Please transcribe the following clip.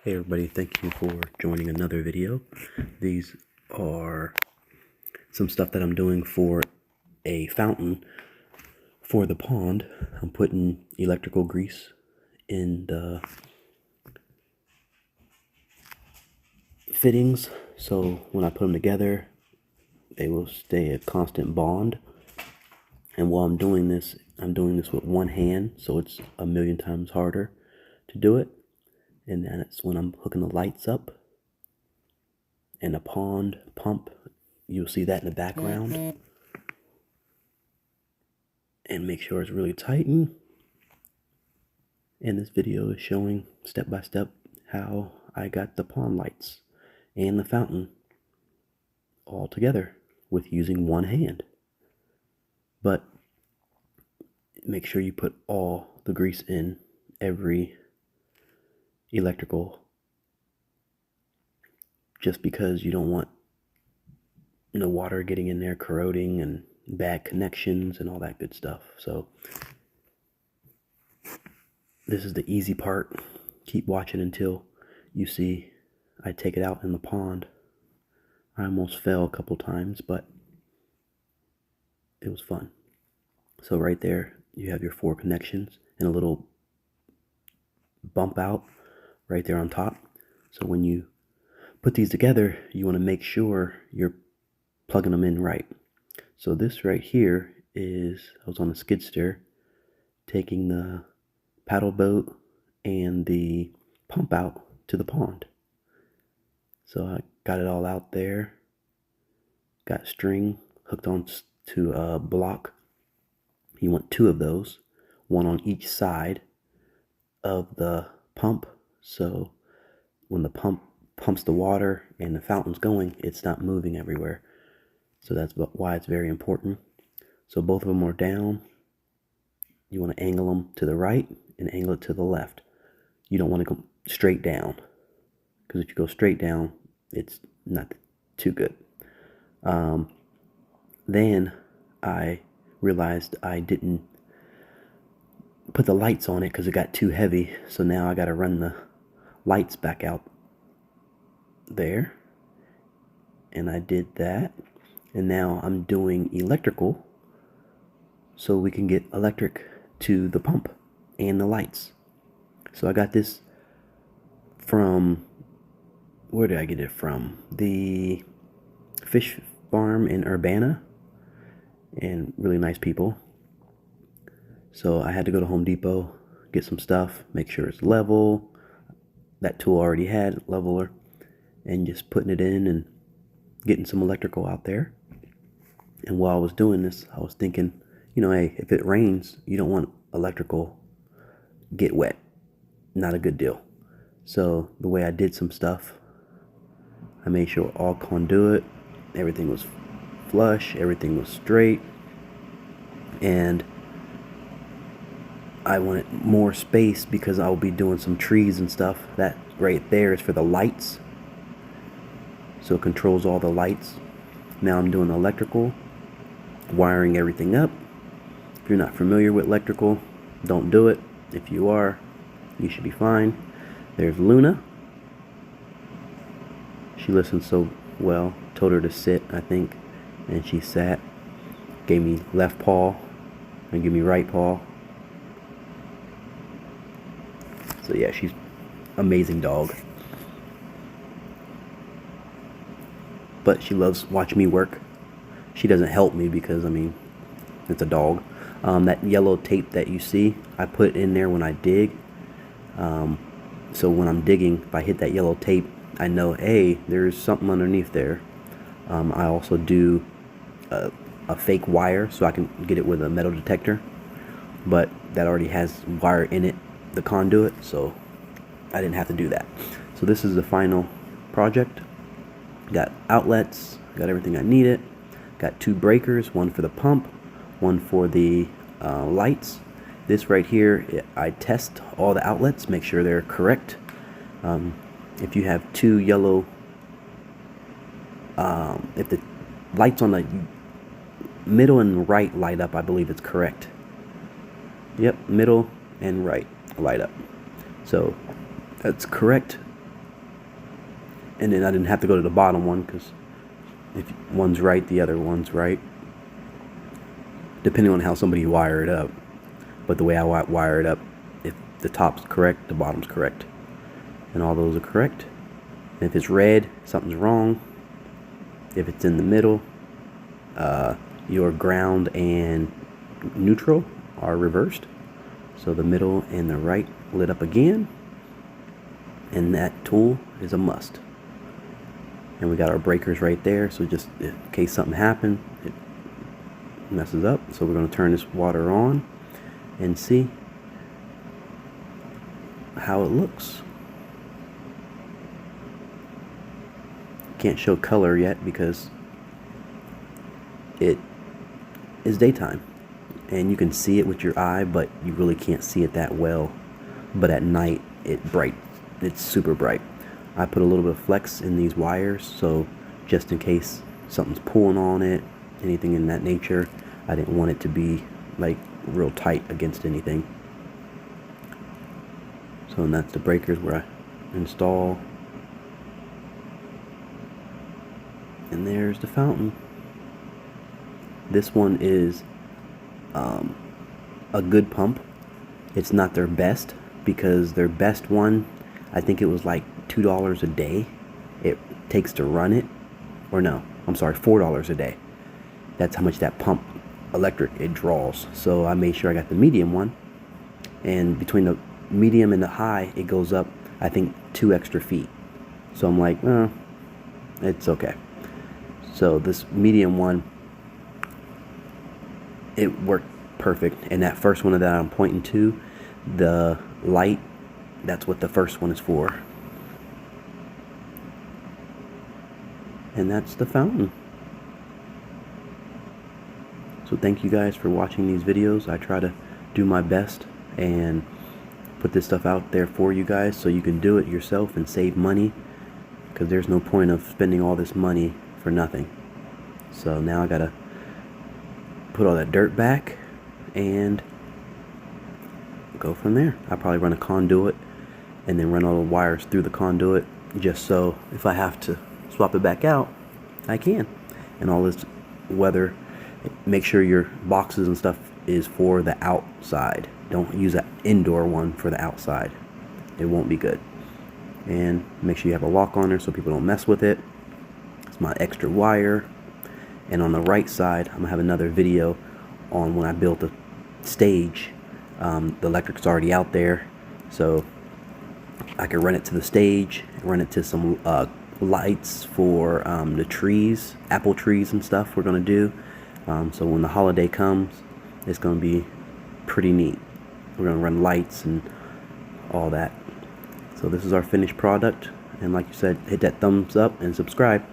Hey everybody, thank you for joining another video. These are some stuff that I'm doing for a fountain for the pond. I'm putting electrical grease in the fittings, so when I put them together, they will stay a constant bond. And while I'm doing this with one hand, so it's a million times harder to do it. And that's when I'm hooking the lights up and a pond pump. You'll see that in the background. And make sure it's really tight. And this video is showing step by step how I got the pond lights and the fountain all together with using one hand. But make sure you put all the grease in every electrical, just because you don't want no water getting in there, corroding, and bad connections and all that good stuff. So this is the easy part. Keep watching until you see I take it out in the pond. I almost fell a couple times, but it was fun. So right there you have your 4 connections and a little bump out right there on top. So when you put these together, you want to make sure you're plugging them in right. So this right here is, I was on a skid steer taking the paddle boat and the pump out to the pond. So I got it all out there, got string hooked on to a block. You want 2 of those, one on each side of the pump, so when the pump pumps the water and the fountain's going, it's not moving everywhere. So that's why it's very important. So both of them are down. You want to angle them to the right and angle it to the left. You don't want to go straight down, because if you go straight down, it's not too good. Then I realized I didn't put the lights on it because it got too heavy. So now I got to run the lights back out there. And I did that. And now I'm doing electrical so we can get electric to the pump and the lights. So I got this from, where did I get it from? The fish farm in Urbana, and really nice people. So I had to go to Home Depot, get some stuff, make sure it's level. That tool already had leveler, and just putting it in and getting some electrical out there. And while I was doing this, I was thinking, hey, if it rains, you don't want electrical get wet. Not a good deal. So the way I did some stuff, I made sure all conduit, everything was flush, everything was straight, and I wanted more space because I'll be doing some trees and stuff. That right there is for the lights, so it controls all the lights. Now I'm doing electrical, wiring everything up. If you're not familiar with electrical, don't do it. If you are, you should be fine. There's Luna. She listened so well. Told her to sit, I think, and she sat. Gave me left paw and give me right paw. So yeah, she's amazing dog. But she loves watching me work. She doesn't help me because, it's a dog. That yellow tape that you see, I put in there when I dig. So when I'm digging, if I hit that yellow tape, I know, hey, there's something underneath there. I also do a fake wire so I can get it with a metal detector. But that already has wire in it, the conduit, so I didn't have to do that. So this is the final project. Got outlets, got everything I needed. Got 2 breakers, one for the pump, one for the lights. This right here, I test all the outlets, make sure they're correct. If you have 2 yellow, if the lights on the middle and right light up, I believe it's correct. Yep, middle and right light up. So that's correct. And then I didn't have to go to the bottom one, because if one's right, the other one's right, depending on how somebody wire it up. But the way I wire it up, if the top's correct, the bottom's correct, and all those are correct. And if it's red, something's wrong. If it's in the middle, your ground and neutral are reversed, so the middle and the right lit up again, and that tool is a must. And we got our breakers right there, so just in case something happened, it messes up. So we're going to turn this water on and see how it looks. Can't show color yet because it is daytime and you can see it with your eye, but you really can't see it that well. But at night it's super bright. I put a little bit of flex in these wires, so just in case something's pulling on it, anything in that nature, I didn't want it to be like real tight against anything. So, and that's the breakers where I install, and there's the fountain. This one is a good pump. It's not their best, because their best one, I think it was like $2 a day it takes to run it. Or no, I'm sorry, $4 a day. That's how much that pump electric it draws. So I made sure I got the medium one, and between the medium and the high, it goes up, I think, 2 extra feet. So I'm like, it's okay. So this medium one, it worked perfect. And that first one that I'm pointing to, the light, that's what the first one is for. And that's the fountain. So thank you guys for watching these videos. I try to do my best and put this stuff out there for you guys so you can do it yourself and save money, because there's no point of spending all this money for nothing. So now I gotta put all that dirt back and go from there. I'll probably run a conduit and then run all the wires through the conduit, just so if I have to swap it back out, I can. And all this weather, make sure your boxes and stuff is for the outside. Don't use that indoor one for the outside. It won't be good. And make sure you have a lock on there so people don't mess with it. It's my extra wire. And on the right side, I'm gonna have another video on when I built the stage. The electric's already out there, so I can run it to the stage, run it to some lights for the trees, apple trees and stuff we're gonna do. So when the holiday comes, it's gonna be pretty neat. We're gonna run lights and all that. So this is our finished product, and like you said, hit that thumbs up and subscribe.